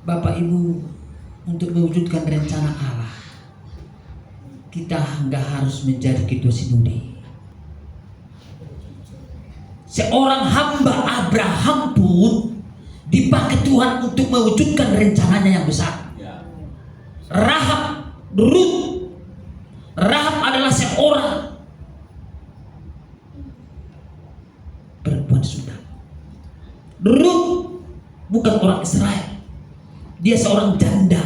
Bapak Ibu, untuk mewujudkan rencana Allah, kita nggak harus menjadi ketua sinode. Seorang hamba Abraham pun dipakai Tuhan untuk mewujudkan rencananya yang besar. Ruth adalah seorang perempuan Sudan. Ruth bukan orang Israel, dia seorang janda,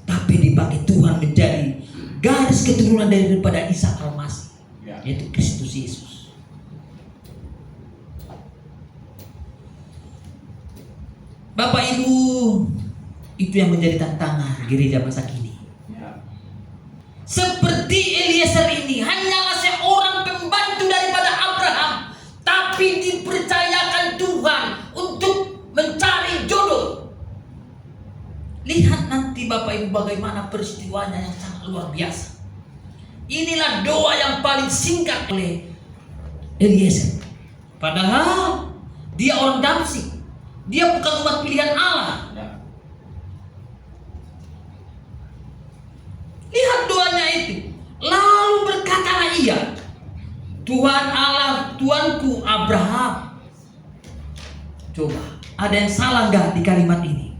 tapi dipakai Tuhan menjadi garis keturunan daripada Isa Al-Masih, yaitu Kristus Yesus. Bapak Ibu, itu yang menjadi tantangan gereja masa kini. Seperti Eliezer ini hanyalah seorang pembantu daripada Abraham, tapi dipercayakan Tuhan untuk mencari jodoh. Lihat nanti Bapak Ibu bagaimana peristiwanya yang sangat luar biasa. Inilah doa yang paling singkat oleh Eliezer. Padahal dia orang Damsyik, dia bukan umat pilihan Allah. Lihat doanya itu. Lalu berkatalah ia, Tuhan Allah, Tuanku Abraham. Coba, ada yang salah nggak di kalimat ini?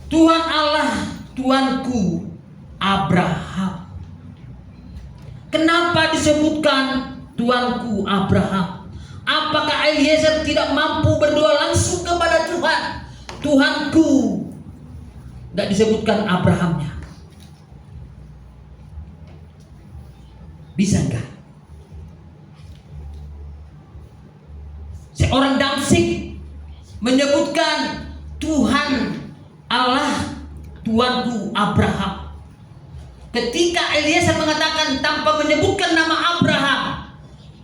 Tuhan Allah, Tuanku Abraham. Kenapa disebutkan Tuanku Abraham? Apakah Eliezer tidak mampu berdoa langsung kepada Tuhan? Tuhanku. Tidak disebutkan Abrahamnya. Bisa enggak? Seorang Damsyik menyebutkan Tuhan Allah, Tuanku Abraham. Ketika Eliezer mengatakan tanpa menyebutkan nama Abraham,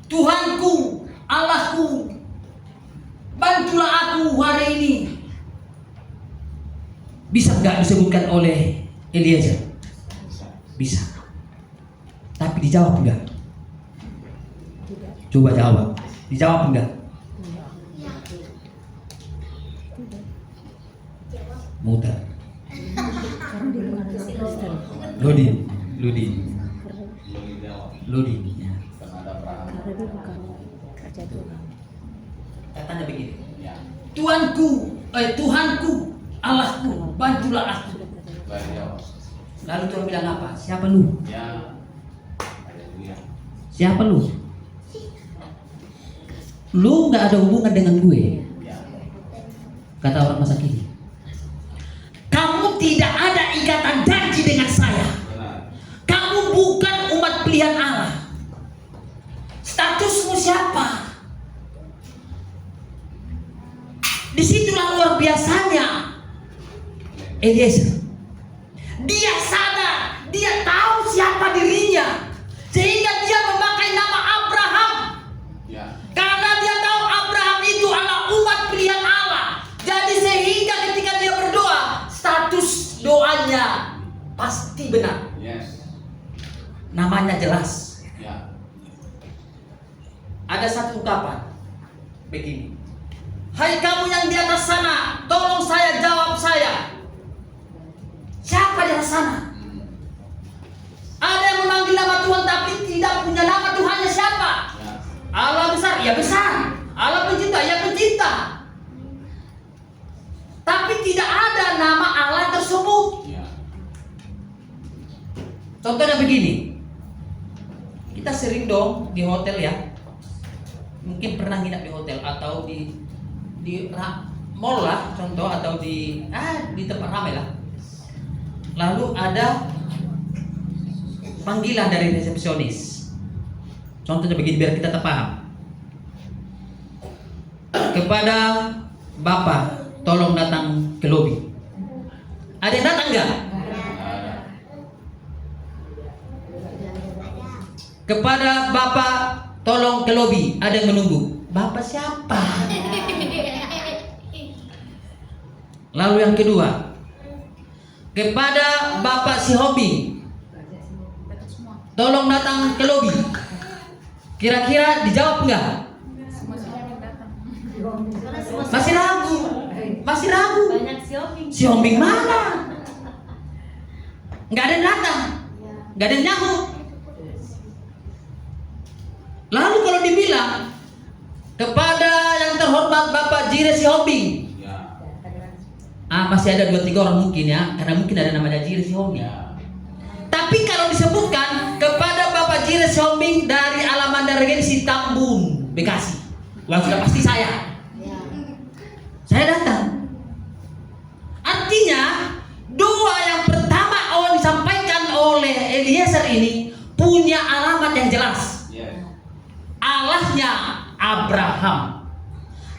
Tuhanku, Allahku, bantulah aku hari ini. Bisa enggak disebutkan oleh Eliezer? Bisa. Tapi dijawab enggak? Coba jawab. Dijawab enggak? Muter. Lodi. Katanya begini. Tuhanku, Allahku, bantulah aku. Lalu Tuhan bilang apa? Siapa lu? Siapa lu? Lu nggak ada hubungan dengan gue. Kata orang masa kini. Kamu tidak ada ikatan janji dengan saya. Kamu bukan umat pilihan Allah. Statusmu siapa? Disitulah luar biasanya Eliezer. Dia sadar, dia tahu siapa dirinya, sehingga dia memakai nama Abraham. Karena dia tahu Abraham itu adalah umat pilihan Allah. Jadi sehingga ketika dia berdoa, status doanya pasti benar. Namanya jelas. Ada satu ungkapan begini. Hai kamu yang di atas sana, tolong saya, jawab saya. Siapa di atas sana? Ada yang memanggil nama Tuhan tapi tidak punya nama Tuhannya siapa? Allah besar, ya besar. Allah pencipta, ya pencipta. Tapi tidak ada nama Allah tersebut. Contohnya begini. Kita sering dong di hotel ya. Mungkin pernah nginap di hotel atau di mall lah, contoh, atau di tempat ramai lah. Lalu ada panggilan dari resepsionis. Contohnya begini biar kita terpaham. Kepada Bapak, tolong datang ke lobi. Ada yang datang enggak? Kepada Bapak, tolong ke lobi. Ada yang menunggu. Bapak siapa? Lalu yang kedua, kepada Bapak si hobi, tolong datang ke lobi. Kira-kira dijawab enggak? Masih ragu. Si Hombing mana? Nggak ada yang datang, nggak ada yang nyahut. Lalu kalau dibilang kepada yang terhormat Bapak Jire Si Hombing, masih ada 2-3 orang mungkin ya, karena mungkin ada namanya Jire Si Hombing. Tapi kalau disebutkan kepada Bapak Jire Si Hombing dari Alamanda Regensi Tambun, Bekasi, wah sudah pasti saya datang. Artinya doa yang pertama disampaikan oleh Eliezer ini punya alamat yang jelas. Allahnya Abraham.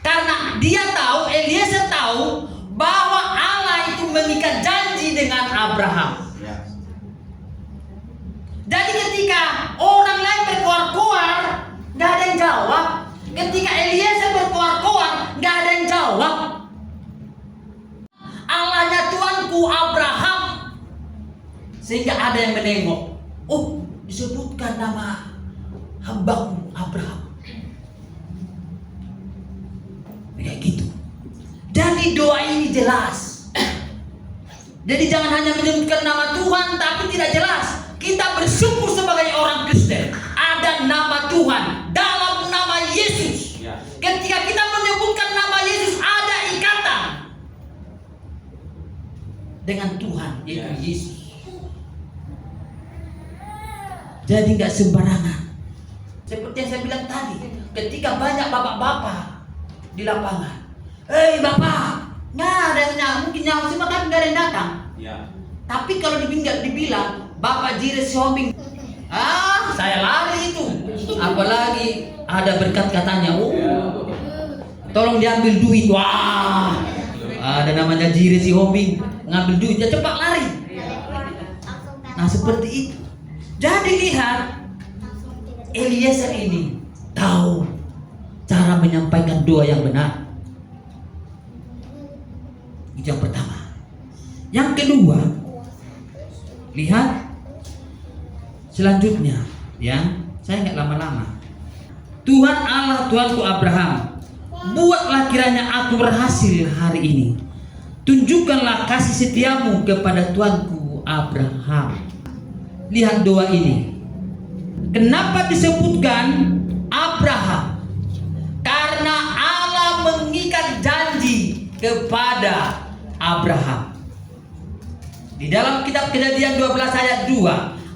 Karena Eliezer tahu bahwa Allah itu mengikat janji dengan Abraham. Jadi ketika orang lain berkoar-koar, nggak ada yang jawab. Ketika Eliezer berkoar-koar, nggak ada yang jawab. Allahnya Tuanku Abraham. Sehingga ada yang menengok. Oh, disebutkan nama hambaku Abraham. Kayak gitu. Jadi doa ini jelas. Jadi jangan hanya menyebutkan nama Tuhan tapi tidak jelas. Kita bersyukur sebagai orang Kristen ada nama Tuhan dalam nama Yesus. Ketika kita menyebutkan nama Yesus ada ikatan dengan Tuhan yaitu Yesus. Jadi nggak sembarangan. Seperti yang saya bilang tadi, ketika banyak bapak-bapak di lapangan, bapak, nggak ada yang mungkin nyawa cuma kan nggak ada yang datang. Tapi kalau dibilang Bapak Jire Si Hombing, saya lari itu. Apalagi ada berkat katanya, tolong diambil duit, wah, ada namanya Jire Si Hombing, ngambil duit, dia cepat lari. Nah seperti itu. Jadi lihat, Eliezer ini tahu cara menyampaikan doa yang benar. Itu yang pertama. Yang kedua, lihat selanjutnya, ya, saya nggak lama-lama. Tuhan Allah Tuanku Abraham, buatlah kiranya aku berhasil hari ini. Tunjukkanlah kasih setiamu kepada Tuanku Abraham. Lihat doa ini. Kenapa disebutkan Abraham? Karena Allah mengikat janji kepada Abraham. Di dalam kitab Kejadian 12 ayat 2,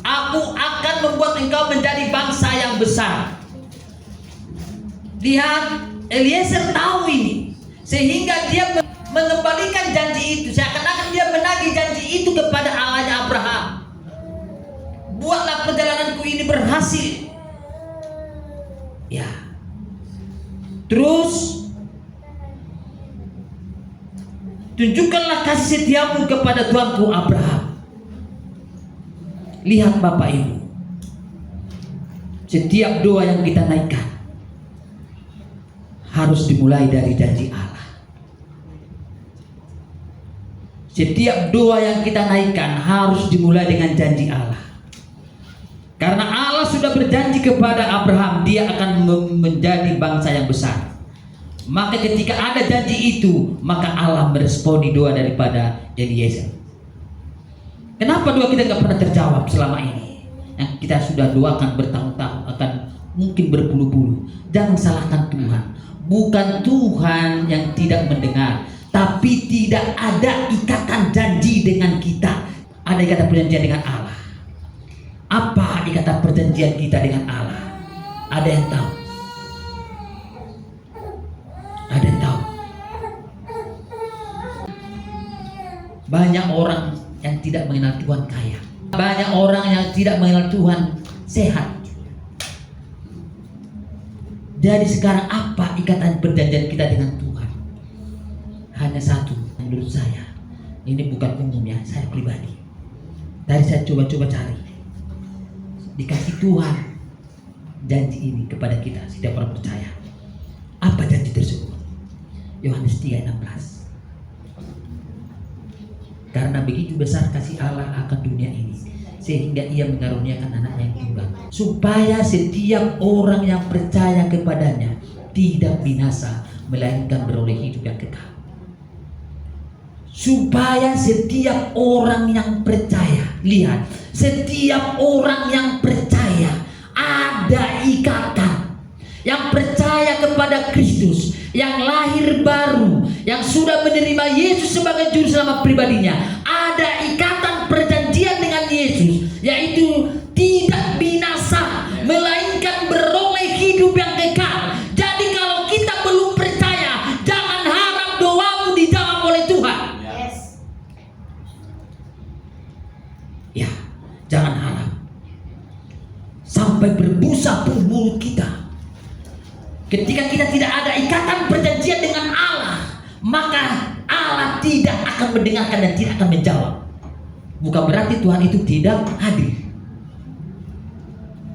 aku akan membuat engkau menjadi bangsa yang besar. Lihat, Eliezer tahu ini, sehingga dia mengembalikan janji itu. Seakan-akan dia menagih janji itu kepada Allahnya Abraham. Buatlah perjalananku ini berhasil. Ya. Terus tunjukkanlah kasih setiamu kepada Tuanku Abraham. Lihat Bapak Ibu, setiap doa yang kita naikkan harus dimulai dari janji Allah. Setiap doa yang kita naikkan harus dimulai dengan janji Allah. Karena Allah sudah berjanji kepada Abraham, dia akan menjadi bangsa yang besar. Maka ketika ada janji itu, maka Allah meresponi doa daripada Eliezer. Kenapa doa kita nggak pernah terjawab selama ini? Yang kita sudah doakan bertahun-tahun, akan mungkin berpuluh-puluh. Jangan salahkan Tuhan. Bukan Tuhan yang tidak mendengar, tapi tidak ada ikatan janji dengan kita. Ada ikatan perjanjian dengan Allah. Apa ikatan perjanjian kita dengan Allah? Ada yang tahu? Ada yang tahu? Banyak orang yang tidak mengenal Tuhan kaya. Banyak orang yang tidak mengenal Tuhan sehat. Jadi sekarang apa ikatan perjanjian kita dengan Tuhan? Hanya satu menurut saya. Ini bukan umum ya, saya pribadi. Dari saya coba-coba cari. Dikasih Tuhan janji ini kepada kita setiap orang percaya. Apa janji tersebut? Yohanes 3:16. Karena begitu besar kasih Allah akan dunia ini, sehingga ia mengaruniakan anaknya yang tunggal, supaya setiap orang yang percaya kepadanya tidak binasa, melainkan beroleh hidup yang kekal. supaya setiap orang yang percaya, lihat, setiap orang yang percaya ada ikatan. Yang percaya kepada Kristus, yang lahir baru, yang sudah menerima Yesus sebagai juru selamat pribadinya, ada ikatan perjanjian dengan Yesus, yaitu tidak binasa, melainkan beroleh hidup yang kekal. Jadi kalau kita belum percaya, jangan harap doamu dijawab oleh Tuhan. Ya, jangan harap. Sampai berbusa pun mulut kita. Ketika kita tidak ada ikatan perjanjian dengan Allah, maka Allah tidak akan mendengarkan dan tidak akan menjawab. Bukan berarti Tuhan itu tidak hadir.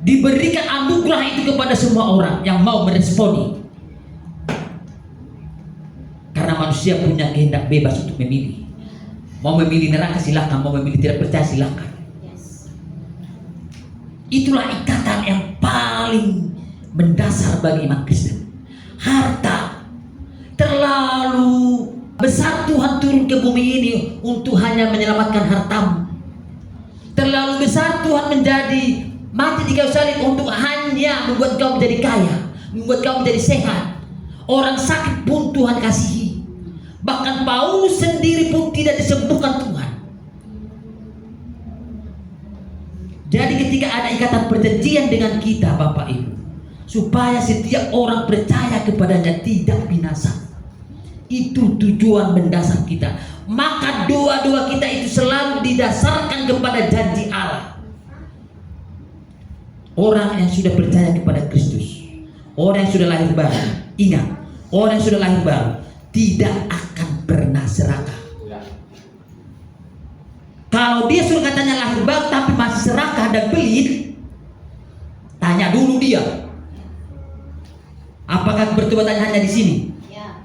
Diberikan anugerah itu kepada semua orang yang mau meresponi. Karena manusia punya kehendak bebas untuk memilih. Mau memilih neraka silakan, mau memilih tidak percaya silakan. Itulah ikatan yang paling mendasar bagi iman Kristen. Harta. Terlalu besar Tuhan turun ke bumi ini untuk hanya menyelamatkan hartamu. Terlalu besar Tuhan menjadi mati di kayu salib untuk hanya membuat kau menjadi kaya, membuat kau menjadi sehat. Orang sakit pun Tuhan kasihi. Bahkan Paulus sendiri pun tidak disembuhkan Tuhan. Jadi ketika ada ikatan perjanjian dengan kita, Bapak Ibu, supaya setiap orang percaya kepadanya tidak binasa. Itu tujuan mendasar kita. Maka doa-doa kita itu selalu didasarkan kepada janji Allah. Orang yang sudah percaya kepada Kristus, orang yang sudah lahir baru, ingat, orang yang sudah lahir baru tidak akan pernah serakah. Kalau dia sudah katanya lahir baru tapi masih serakah dan pelit, tanya dulu dia. Apakah pertobatan hanya di sini? Ya.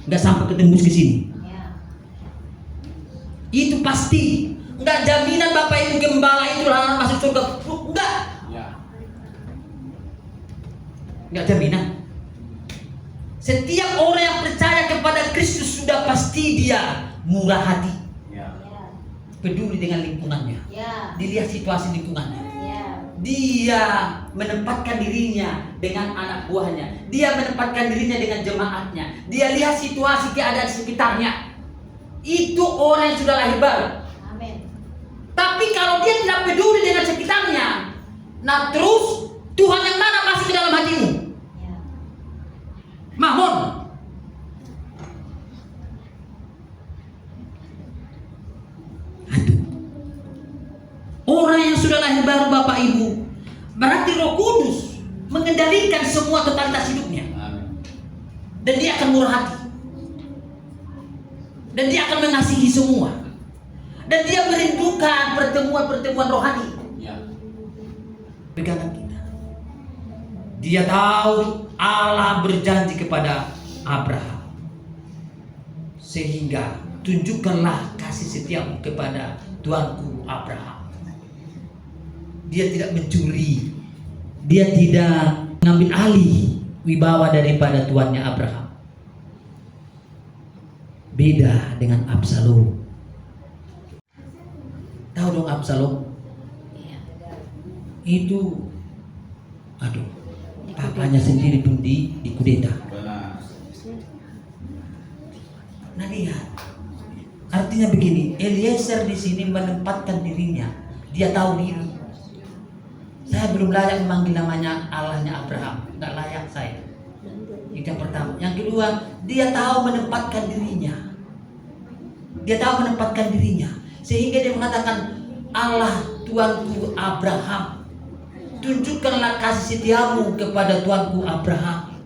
Nggak sampai ketembus ke sini. Ya. Itu pasti. Nggak jaminan Bapak Ibu gembala itu masuk surga. Enggak. Ya. Nggak jaminan. Setiap orang yang percaya kepada Kristus sudah pasti dia murah hati. Ya. Peduli dengan lingkungannya. Ya. Dilihat situasi lingkungannya. Dia menempatkan dirinya dengan anak buahnya. Dia menempatkan dirinya dengan jemaatnya. Dia lihat situasi keadaan sekitarnya. Itu orang yang sudah lahir baru. Amin. Tapi kalau dia tidak peduli dengan sekitarnya, nah terus Tuhan yang mana masuk ke dalam hatimu? Ya. Mamon. Orang yang sudah lahir baru Bapak Ibu, berarti Roh Kudus mengendalikan semua totalitas hidupnya. Dan dia akan murah hati. Dan dia akan mengasihi semua. Dan dia merindukan pertemuan-pertemuan rohani. Pegangan kita. Dia tahu Allah berjanji kepada Abraham. Sehingga tunjukkanlah kasih setiamu kepada Tuanku Abraham. Dia tidak mencuri, dia tidak mengambil alih wibawa daripada tuannya Abraham. Beda dengan Absalom. Tahu dong Absalom? Itu, papanya sendiri pun dikudeta. Nah lihat, artinya begini, Eliezer di sini menempatkan dirinya, dia tahu diri. Saya belum layak memanggil namanya Allahnya Abraham, nggak layak saya. Itu yang pertama. Yang kedua, dia tahu menempatkan dirinya. Dia tahu menempatkan dirinya, sehingga dia mengatakan, Allah Tuanku Abraham, tunjukkanlah kasih setiamu kepada Tuanku Abraham.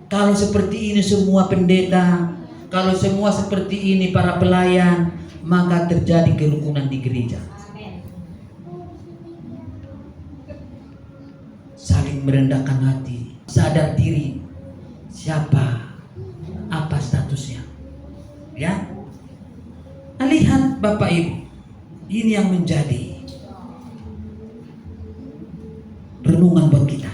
Kalau seperti ini semua pendeta, kalau semua seperti ini para pelayan, maka terjadi kerukunan di gereja. Saling merendahkan hati, sadar diri siapa, apa statusnya. Ya, nah, lihat Bapak Ibu, ini yang menjadi renungan buat kita.